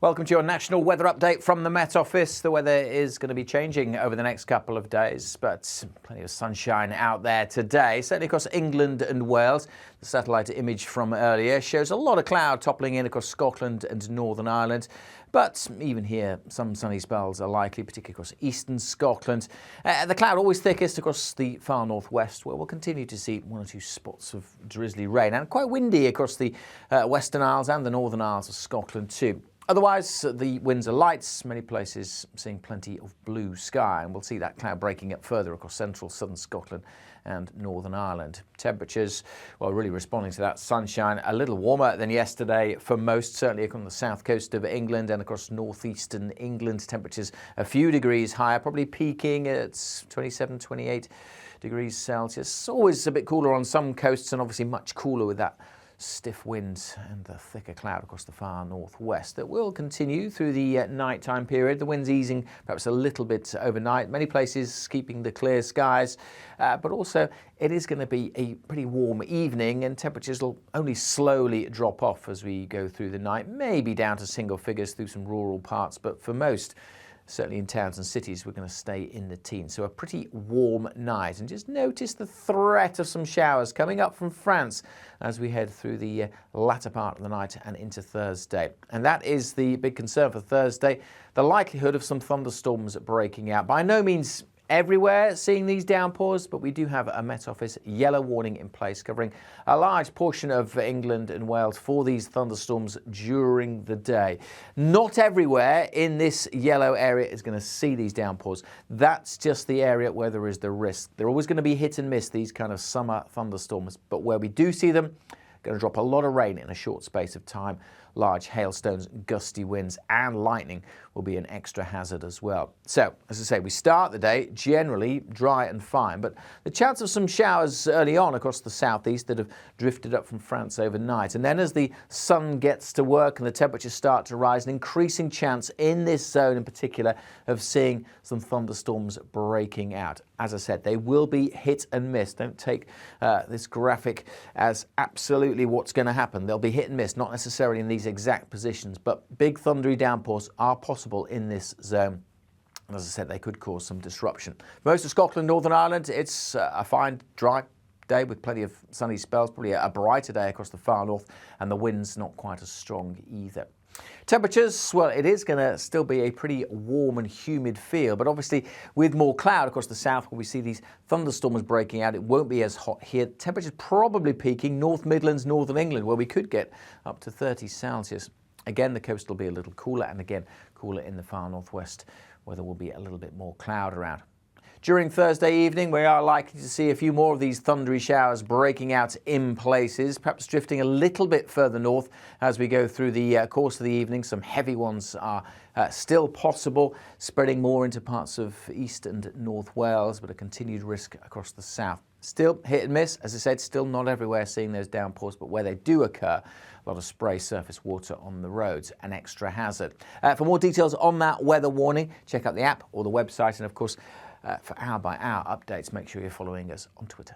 Welcome to your national weather update from the Met Office. The weather is going to be changing over the next couple of days, but plenty of sunshine out there today, certainly across England and Wales. The satellite image from earlier shows a lot of cloud toppling in across Scotland and Northern Ireland. But even here, some sunny spells are likely, particularly across eastern Scotland. The cloud always thickest across the far northwest, where we'll continue to see one or two spots of drizzly rain, and quite windy across the Western Isles and the Northern Isles of Scotland too. Otherwise, the winds are light, many places seeing plenty of blue sky, and we'll see that cloud breaking up further across central southern Scotland and Northern Ireland. Temperatures, well, really responding to that sunshine, a little warmer than yesterday for most, certainly on the south coast of England and across northeastern England. Temperatures a few degrees higher, probably peaking at 27, 28 degrees Celsius. Always a bit cooler on some coasts and obviously much cooler with that stiff winds and the thicker cloud across the far northwest that will continue through the nighttime period. The winds easing perhaps a little bit overnight. Many places keeping the clear skies, but also it is going to be a pretty warm evening, and temperatures will only slowly drop off as we go through the night, maybe down to single figures through some rural parts, but for most, certainly in towns and cities, we're going to stay in the teens. So a pretty warm night. And just notice the threat of some showers coming up from France as we head through the latter part of the night and into Thursday. And that is the big concern for Thursday, the likelihood of some thunderstorms breaking out. By no means everywhere seeing these downpours, but we do have a Met Office yellow warning in place covering a large portion of England and Wales for these thunderstorms during the day. Not everywhere in this yellow area is going to see these downpours. That's just the area where there is the risk. They're always going to be hit and miss, these kind of summer thunderstorms, but where we do see them, going to drop a lot of rain in a short space of time. Large hailstones, gusty winds and lightning will be an extra hazard as well. So, as I say, we start the day generally dry and fine, but the chance of some showers early on across the southeast that have drifted up from France overnight. And then as the sun gets to work and the temperatures start to rise, an increasing chance in this zone in particular of seeing some thunderstorms breaking out. As I said, they will be hit and miss. Don't take this graphic as absolutely what's going to happen. They'll be hit and miss, not necessarily in these exact positions, but big thundery downpours are possible in this zone. And as I said, they could cause some disruption. Most of Scotland, Northern Ireland, it's a fine, dry day with plenty of sunny spells, probably a brighter day across the far north, and the winds not quite as strong either. Temperatures, well, it is going to still be a pretty warm and humid feel, but obviously with more cloud across the south where we see these thunderstorms breaking out, it won't be as hot here. Temperatures probably peaking North Midlands, Northern England, where we could get up to 30 Celsius. Again, the coast will be a little cooler, and again, cooler in the far northwest, where there will be a little bit more cloud around. During Thursday evening, we are likely to see a few more of these thundery showers breaking out in places, perhaps drifting a little bit further north as we go through the course of the evening. Some heavy ones are still possible, spreading more into parts of East and North Wales, but a continued risk across the south. Still hit and miss, as I said, still not everywhere seeing those downpours, but where they do occur, a lot of spray surface water on the roads, an extra hazard. For more details on that weather warning, check out the app or the website, and of course, for hour-by-hour updates, make sure you're following us on Twitter.